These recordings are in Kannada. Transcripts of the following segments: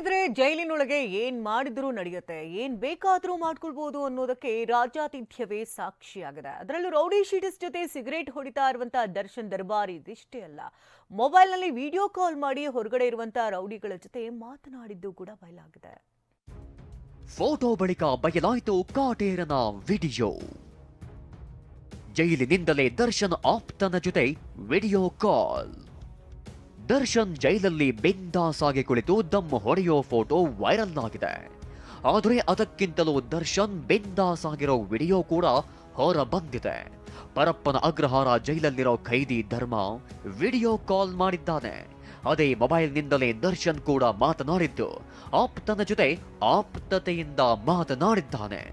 ಇದ್ರೆ ಜೈಲಿನೊಳಗೆ ಏನ್ ಮಾಡಿದ್ರೂ ನಡೆಯುತ್ತೆ, ಏನ್ ಬೇಕಾದ್ರೂ ಮಾಡ್ಕೊಳ್ಬಹುದು ಅನ್ನೋದಕ್ಕೆ ರಾಜ್ಯಾತಿಥ್ಯವೇ ಸಾಕ್ಷಿಯಾಗಿದೆ. ಅದರಲ್ಲೂ ರೌಡಿ ಶೀಟರ್ಸ್ ಜೊತೆ ಸಿಗರೇಟ್ ಹೊಡಿತಾ ಇರುವಂತ ದರ್ಶನ್ ದರ್ಬಾರ್ ಇದಿಷ್ಟೇ ಅಲ್ಲ, ಮೊಬೈಲ್ ನಲ್ಲಿ ವಿಡಿಯೋ ಕಾಲ್ ಮಾಡಿ ಹೊರಗಡೆ ಇರುವಂತ ರೌಡಿಗಳ ಜೊತೆ ಮಾತನಾಡಿದ್ದು ಕೂಡ ಬಯಲಾಗಿದೆ. ಫೋಟೋ ಬಳಿಕ ಬಯಲಾಯಿತು ಕಾಟೇರನ ವಿಡಿಯೋ. ಜೈಲಿನಿಂದಲೇ ದರ್ಶನ್ ಆಪ್ತನ ಜೊತೆ ವಿಡಿಯೋ ಕಾಲ್. ದರ್ಶನ್ ಜೈಲಲ್ಲಿ ಬಿಂದಾಸ್ ಆಗಿ ಕುಳಿತು ದಮ್ ಹೊಡೆಯೋ ಫೋಟೋ ವೈರಲ್ ಆಗಿದೆ. ಆದರೆ ಅದಕ್ಕಿಂತಲೂ ದರ್ಶನ್ ಬಿಂದಾಸ್ ಆಗಿರೋ ವಿಡಿಯೋ ಕೂಡ ಹೊರ ಬಂದಿದೆ. ಪರಪ್ಪನ ಅಗ್ರಹಾರ ಜೈಲಲ್ಲಿರೋ ಖೈದಿ ಧರ್ಮ ವಿಡಿಯೋ ಕಾಲ್ ಮಾಡಿದ್ದಾನೆ. ಅದೇ ಮೊಬೈಲ್ನಿಂದಲೇ ದರ್ಶನ್ ಕೂಡ ಮಾತನಾಡಿದ್ದು ಆಪ್ತನ ಜೊತೆ ಆಪ್ತತೆಯಿಂದ ಮಾತನಾಡಿದ್ದಾನೆ.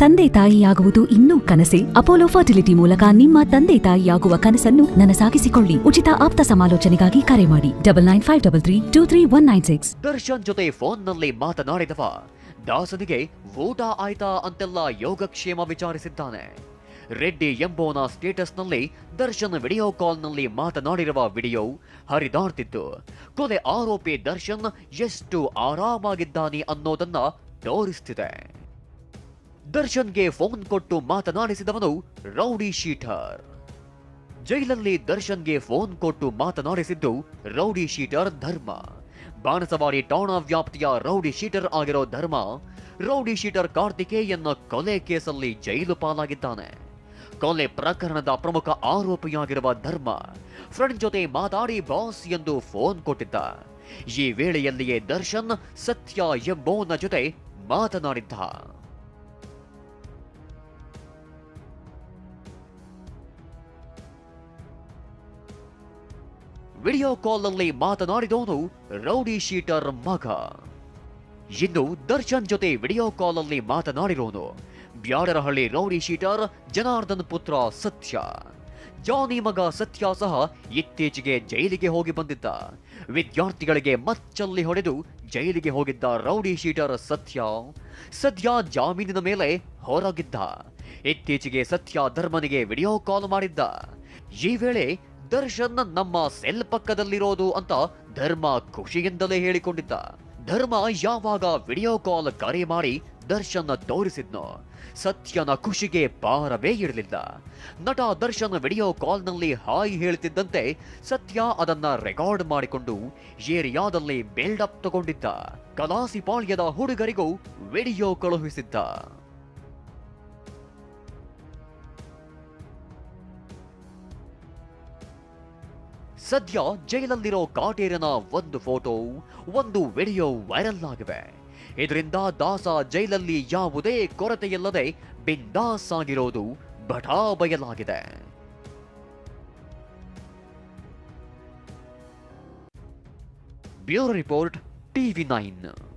ತಂದೆ ತಾಯಿಯಾಗುವುದು ಇನ್ನೂ ಕನಸೇ? ಅಪೋಲೋ ಫರ್ಟಿಲಿಟಿ ಮೂಲಕ ನಿಮ್ಮ ತಂದೆ ತಾಯಿಯಾಗುವ ಕನಸನ್ನು ನನಸಾಗಿಸಿಕೊಳ್ಳಿ. ಉಚಿತ ಆಪ್ತ ಸಮಾಲೋಚನೆಗಾಗಿ ಕರೆ ಮಾಡಿ 9953323196. ದರ್ಶನ್ ಜೊತೆ ಫೋನ್ನಲ್ಲಿ ಮಾತನಾಡಿದವ ದಾಸನಿಗೆ ಊಟ ಆಯ್ತಾ ಅಂತೆಲ್ಲ ಯೋಗಕ್ಷೇಮ ವಿಚಾರಿಸಿದ್ದಾನೆ. ರೆಡ್ಡಿ ಎಂಬೋನ ಸ್ಟೇಟಸ್ನಲ್ಲಿ ದರ್ಶನ್ ವಿಡಿಯೋ ಕಾಲ್ನಲ್ಲಿ ಮಾತನಾಡಿರುವ ವಿಡಿಯೋ ಹರಿದಾಡ್ತಿದ್ದು ಕೊಲೆ ಆರೋಪಿ ದರ್ಶನ್ ಎಷ್ಟು ಆರಾಮಾಗಿದ್ದಾನೆ ಅನ್ನೋದನ್ನ ತೋರಿಸ್ತಿದೆ. ದರ್ಶನ್ಗೆ ಫೋನ್ ಕೊಟ್ಟು ಮಾತನಾಡಿಸಿದವನು ರೌಡಿ ಶೀಟರ್. ಜೈಲಲ್ಲಿ ದರ್ಶನ್ಗೆ ಫೋನ್ ಕೊಟ್ಟು ಮಾತನಾಡಿಸಿದ್ದು ರೌಡಿ ಶೀಟರ್ ಧರ್ಮ. ಬಾಣಸವಾಡಿ ಠಾಣಾ ವ್ಯಾಪ್ತಿಯ ರೌಡಿ ಶೀಟರ್ ಆಗಿರೋ ಧರ್ಮ ರೌಡಿ ಶೀಟರ್ ಕಾರ್ತಿಕೇಯನ್ನ ಕೊಲೆ ಕೇಸಲ್ಲಿ ಜೈಲು ಪಾಲಾಗಿದ್ದಾನೆ. ಕೊಲೆ ಪ್ರಕರಣದ ಪ್ರಮುಖ ಆರೋಪಿಯಾಗಿರುವ ಧರ್ಮ ಫ್ರೆಂಡ್ ಜೊತೆ ಮಾತಾಡಿ ಬಾಸ್ ಎಂದು ಫೋನ್ ಕೊಟ್ಟಿದ್ದ. ಈ ವೇಳೆಯಲ್ಲಿಯೇ ದರ್ಶನ್ ಸತ್ಯ ಎಂಬೋನ ಜೊತೆ ಮಾತನಾಡಿದ್ದ. ವಿಡಿಯೋ ಕಾಲ್ನಲ್ಲಿ ಮಾತನಾಡಿದವನು ರೌಡಿ ಶೀಟರ್ ಮಗ. ಇನ್ನು ದರ್ಶನ್ ಜೊತೆ ವಿಡಿಯೋ ಕಾಲ್ನಲ್ಲಿ ಮಾತನಾಡಿರೋನು ಬ್ಯಾಡರಹಳ್ಳಿ ರೌಡಿ ಶೀಟರ್ ಜನಾರ್ದನ್ ಪುತ್ರ ಸತ್ಯ. ಜಾನಿ ಮಗ ಸತ್ಯ ಸಹ ಇತ್ತೀಚೆಗೆ ಜೈಲಿಗೆ ಹೋಗಿ ಬಂದಿದ್ದ. ವಿದ್ಯಾರ್ಥಿಗಳಿಗೆ ಮಚ್ಚಲ್ಲಿ ಹೊಡೆದು ಜೈಲಿಗೆ ಹೋಗಿದ್ದ ರೌಡಿ ಶೀಟರ್ ಸದ್ಯ ಜಾಮೀನಿನ ಮೇಲೆ ಹೊರಗಿದ್ದ. ಇತ್ತೀಚೆಗೆ ಸತ್ಯ ಧರ್ಮನಿಗೆ ವಿಡಿಯೋ ಕಾಲ್ ಮಾಡಿದ್ದ. ಈ ವೇಳೆ ದರ್ಶನ್ ನಮ್ಮ ಸೆಲ್ ಪಕ್ಕದಲ್ಲಿರೋದು ಅಂತ ಧರ್ಮ ಖುಷಿಯಿಂದಲೇ ಹೇಳಿಕೊಂಡಿದ್ದ. ಧರ್ಮ ಯಾವಾಗ ವಿಡಿಯೋ ಕಾಲ್ ಕರೆ ಮಾಡಿ ದರ್ಶನ್ ತೋರಿಸಿದ್ನೋ ಸತ್ಯನ ಖುಷಿಗೆ ಪಾರವೇ ಇರಲಿಲ್ಲ. ನಟ ದರ್ಶನ್ ವಿಡಿಯೋ ಕಾಲ್ನಲ್ಲಿ ಹಾಯ್ ಹೇಳ್ತಿದ್ದಂತೆ ಸತ್ಯ ಅದನ್ನ ರೆಕಾರ್ಡ್ ಮಾಡಿಕೊಂಡು ಏರಿಯಾದಲ್ಲಿ ಬಿಲ್ಡಪ್ ತಗೊಂಡಿದ್ದ. ಕಲಾಸಿಪಾಳ್ಯದ ಹುಡುಗರಿಗೂ ವಿಡಿಯೋ ಕಳುಹಿಸಿದ್ದ. ಸದ್ಯ ಜೈಲಲ್ಲಿರೋ ಕಾಟೇರನ ಒಂದು ಫೋಟೋ ಒಂದು ವಿಡಿಯೋ ವೈರಲ್ ಆಗಿವೆ. ಇದರಿಂದ ದಾಸ ಜೈಲಲ್ಲಿ ಯಾವುದೇ ಕೊರತೆಯಿಲ್ಲದೆ ಬಿಂದಾಸ್ ಆಗಿರೋದು ಬಟಾ ಬಯಲಾಗಿದೆ. Bureau report TV9.